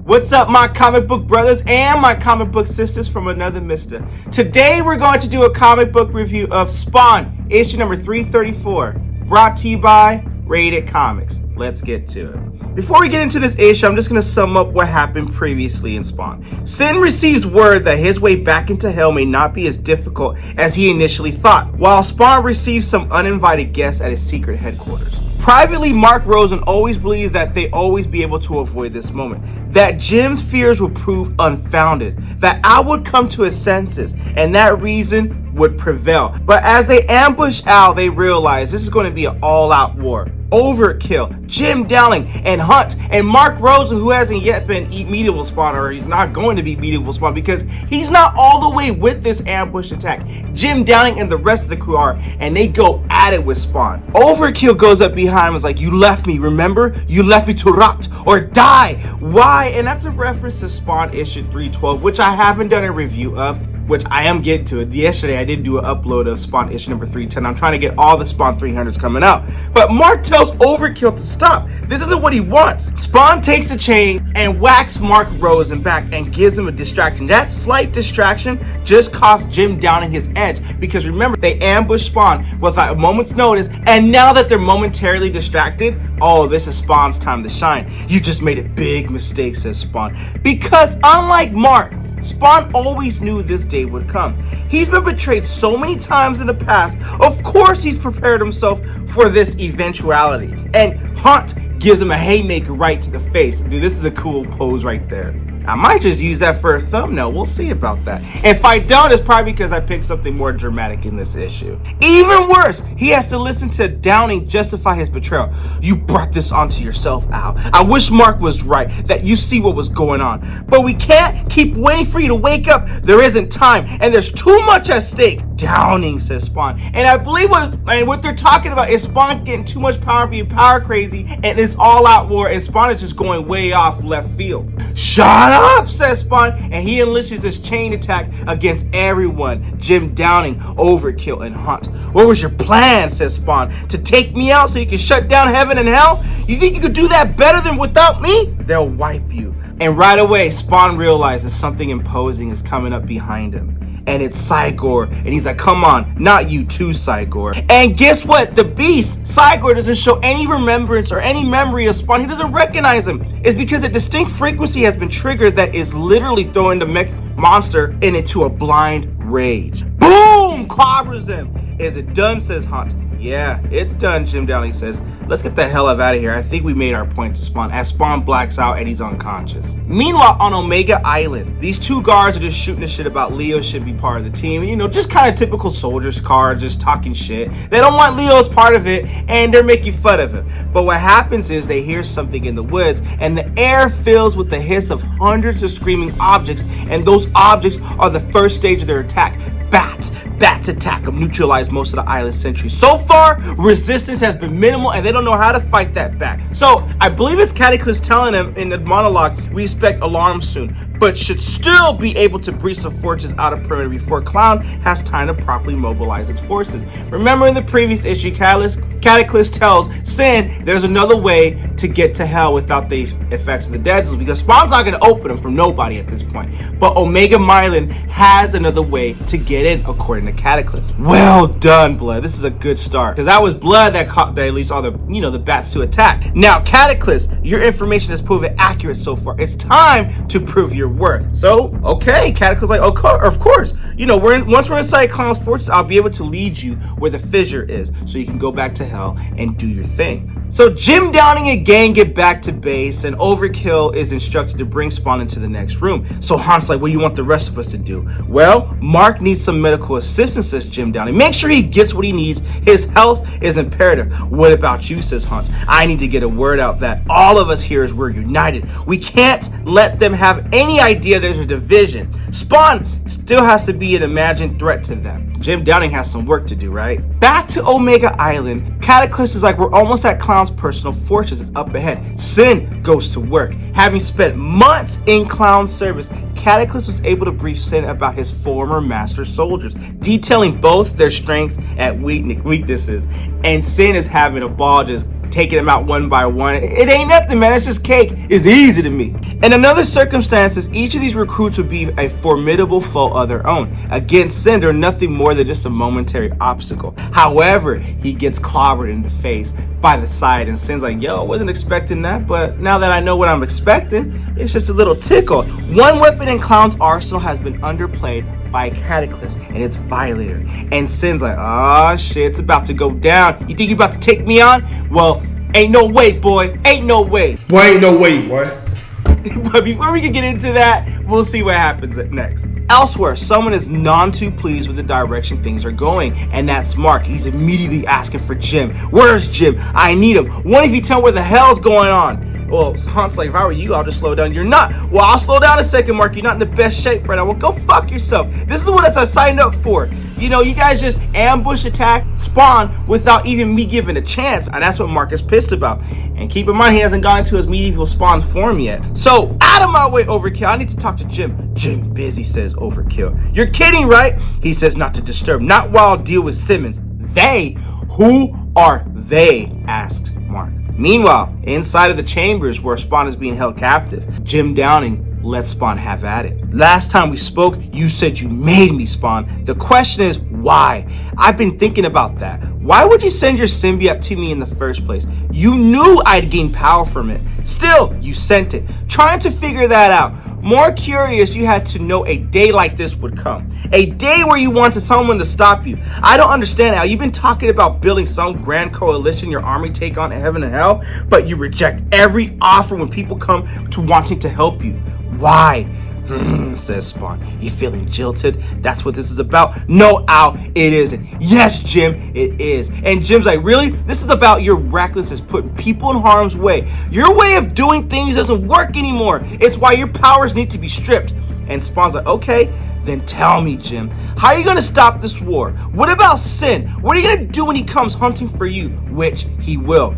What's up, my comic book brothers and my comic book sisters from another mister? Today we're going to do a comic book review of Spawn, issue number 334, brought to you by Rated Comics. Let's get to it. Before we get into this issue, I'm just going to sum up what happened previously in Spawn. Sin receives word that his way back into hell may not be as difficult as he initially thought, while Spawn receives some uninvited guests at his secret headquarters. Privately, Mark Rosen always believed that they'd always be able to avoid this moment, that Jim's fears would prove unfounded, that Al would come to his senses, and that reason would prevail. But as they ambush Al, they realize this is going to be an all-out war. Overkill, Jim Dowling, and Hunt, and Mark Rosen, who hasn't yet been medieval Spawn, or he's not going to be medieval Spawn because he's not all the way with this ambush attack. Jim Dowling and the rest of the crew are, and they go at it with Spawn. Overkill goes up behind him and is like, "You left me, remember? You left me to rot or die. Why?" And that's a reference to Spawn issue 312, which I haven't done a review of, which I am getting to it. Yesterday, I did do an upload of Spawn issue number 310. I'm trying to get all the Spawn 300s coming out. But Mark tells Overkill to stop. This isn't what he wants. Spawn takes a chain and whacks Mark Rosen back and gives him a distraction. That slight distraction just cost Jim Downing his edge. Because remember, they ambushed Spawn without a moment's notice. And now that they're momentarily distracted, oh, this is Spawn's time to shine. You just made a big mistake, says Spawn. Because unlike Mark, Spawn always knew this day would come. He's been betrayed so many times in the past. Of course he's prepared himself for this eventuality. And Hunt gives him a haymaker right to the face. Dude, this is a cool pose right there. I might just use that for a thumbnail. We'll see about that. If I don't, it's probably because I picked something more dramatic in this issue. Even worse, he has to listen to Downing justify his betrayal. "You brought this onto yourself, Al. I wish Mark was right, that you see what was going on. But we can't keep waiting for you to wake up. There isn't time, and there's too much at stake." Downing, says Spawn. And I believe what they're talking about is Spawn getting too much power, being power crazy, and it's all out war, and Spawn is just going way off left field. "Shut up," says Spawn, and he unleashes his chain attack against everyone. Jim Downing, Overkill, and Hunt. "What was your plan," says Spawn, "to take me out so you can shut down heaven and hell? You think you could do that better than without me? They'll wipe you." And right away, Spawn realizes something imposing is coming up behind him. And it's Cygor. And he's like, "Come on, not you too, Cygor." And guess what? The beast, Cygor, doesn't show any remembrance or any memory of Spawn. He doesn't recognize him. It's because a distinct frequency has been triggered that is literally throwing the mech monster into a blind rage. Boom! Clobbers him. "Is it done?" says Hunt. "Yeah, it's done," Jim Downing says. "Let's get the hell out of here. I think we made our point to Spawn," as Spawn blacks out and he's unconscious. Meanwhile, on Omega Island, these two guards are just shooting the shit about Leo should be part of the team. You know, just kind of typical soldiers card, just talking shit. They don't want Leo as part of it, and they're making fun of him. But what happens is they hear something in the woods, and the air fills with the hiss of hundreds of screaming objects, and those objects are the first stage of their attack. Bats attack them, neutralize most of the island sentries. So far, resistance has been minimal, and they don't know how to fight that back. So I believe it's Cataclysm telling them in the monologue, "We expect alarms soon, but should still be able to breach the fortress out of perimeter before Clown has time to properly mobilize its forces." Remember in the previous issue, Cataclysm tells Sin there's another way to get to hell without the effects of the dead souls, because Spawn's not going to open them from nobody at this point. But Omega Island has another way to get in, according to Cataclysm. Well done, Blood. This is a good start, because that was Blood that released all the bats to attack. Now, Cataclysm, your information has proven accurate so far. It's time to prove your worth. So, okay, Cataclysm's like, "Okay, of course. Once we're inside Clown's fortress, I'll be able to lead you where the fissure is, so you can go back to hell and do your thing." So Jim Downing and gang get back to base, and Overkill is instructed to bring Spawn into the next room. So Hunt's like, "What do you want the rest of us to do?" "Well, Mark needs some medical assistance," says Jim Downing. "Make sure he gets what he needs. His health is imperative." "What about you?" says Hunt. "I need to get a word out that all of us here we're united. We can't let them have any idea there's a division. Spawn still has to be an imagined threat to them." Jim Downing has some work to do, right? Back to Omega Island, Cataclysm is like, "We're almost at Clown's personal fortress. It's up ahead." Sin goes to work. Having spent months in Clown's service, Cataclysm was able to brief Sin about his former master soldiers, detailing both their strengths and weaknesses. And Sin is having a ball just taking them out one by one. It ain't nothing, man. It's just cake. It's easy to me. In another circumstances, each of these recruits would be a formidable foe of their own. Against Sin, they're nothing more than just a momentary obstacle. However, he gets clobbered in the face by the side, and Sin's like, yo, I wasn't expecting that, but now that I know what I'm expecting, it's just a little tickle. One weapon in Clown's arsenal has been underplayed by a Cataclysm, and it's Violator. And Sin's like, oh shit, it's about to go down. You think you about to take me on? Well, ain't no way, boy. Ain't no way. Boy, ain't no way, boy. But before we can get into that, we'll see what happens next. Elsewhere, someone is none too pleased with the direction things are going, and that's Mark. He's immediately asking for Jim. Where's Jim? I need him. What if you tell me what the hell's going on? Well, Hunt's like, if I were you, I'll just slow down. You're not. Well, I'll slow down a second, Mark. You're not in the best shape right now. Well, go fuck yourself. This is what I signed up for. You know, you guys just ambush attack Spawn without even me giving a chance. And that's what Mark is pissed about. And keep in mind, he hasn't gotten to his medieval Spawn form yet. So, out of my way, Overkill. I need to talk to Jim. Jim busy, says Overkill. You're kidding, right? He says not to disturb. Not while I deal with Simmons. They? Who are they? Asks Mark. Meanwhile, inside of the chambers where Spawn is being held captive, Jim Downing lets Spawn have at it. Last time we spoke, you said you made me, Spawn. The question is, why? I've been thinking about that. Why would you send your symbiote to me in the first place? You knew I'd gain power from it. Still, you sent it. Trying to figure that out. More curious, you had to know a day like this would come. A day where you wanted someone to stop you. I don't understand how you've been talking about building some grand coalition your army take on heaven and hell, but you reject every offer when people come to wanting to help you. Why? Says Spawn. You feeling jilted? That's what this is about? No, Al, it isn't. Yes, Jim, it is. And Jim's like, really? This is about your recklessness, putting people in harm's way. Your way of doing things doesn't work anymore. It's why your powers need to be stripped. And Spawn's like, okay, then tell me, Jim. How are you going to stop this war? What about Sin? What are you going to do when he comes hunting for you? Which he will.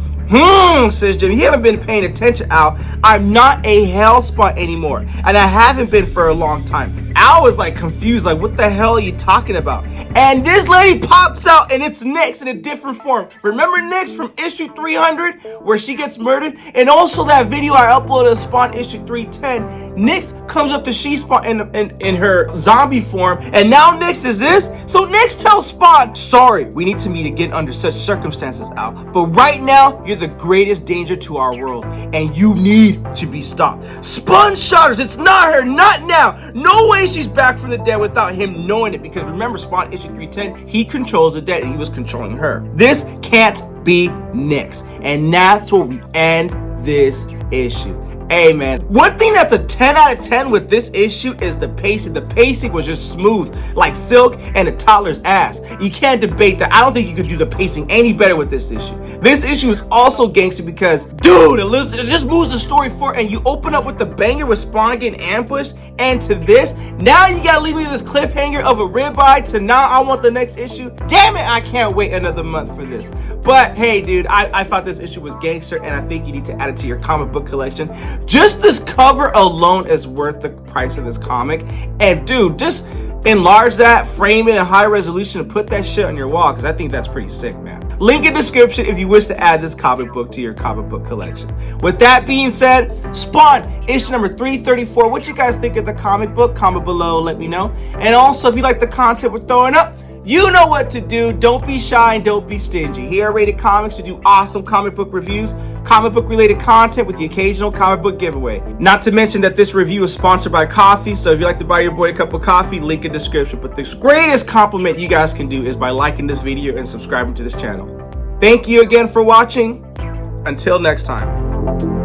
Says Jim. You haven't been paying attention, Al. I'm not a Hellspawn anymore. And I haven't been for a long time. Al was like confused, like, what the hell are you talking about? And this lady pops out, and it's Nyx in a different form. Remember Nyx from issue 300 where she gets murdered? And also that video I uploaded of Spawn issue 310. Nyx comes up to She-Spawn in her zombie form, and now Nyx is this? So Nyx tells Spawn, sorry, we need to meet again under such circumstances, Al. But right now, you're the greatest danger to our world, and you need to be stopped. Spawn shudders. It's not her, not now. No way she's back from the dead without him knowing it, because remember, Spawn issue 310, he controls the dead, and he was controlling her. This can't be Nyx, and that's where we end this issue. Hey man, one thing that's a 10 out of 10 with this issue is the pacing. The pacing was just smooth, like silk and a toddler's ass. You can't debate that. I don't think you could do the pacing any better with this issue. This issue is also gangster because, dude, it just moves the story forward, and you open up with the banger with Spawn getting ambushed, and to this, now you gotta leave me with this cliffhanger of a ribeye to now I want the next issue. Damn it, I can't wait another month for this. But hey, dude, I thought this issue was gangster, and I think you need to add it to your comic book collection. Just this cover alone is worth the price of this comic. And dude, just enlarge that, frame it in high resolution, and put that shit on your wall, because I think that's pretty sick, man. Link in description if you wish to add this comic book to your comic book collection. With that being said, Spawn issue number 334. What you guys think of the comic book? Comment below, let me know. And also, if you like the content we're throwing up, you know what to do. Don't be shy and don't be stingy. Here at Rated Comics, we do awesome comic book reviews, comic book related content with the occasional comic book giveaway. Not to mention that this review is sponsored by coffee, so if you'd like to buy your boy a cup of coffee, link in description. But the greatest compliment you guys can do is by liking this video and subscribing to this channel. Thank you again for watching. Until next time.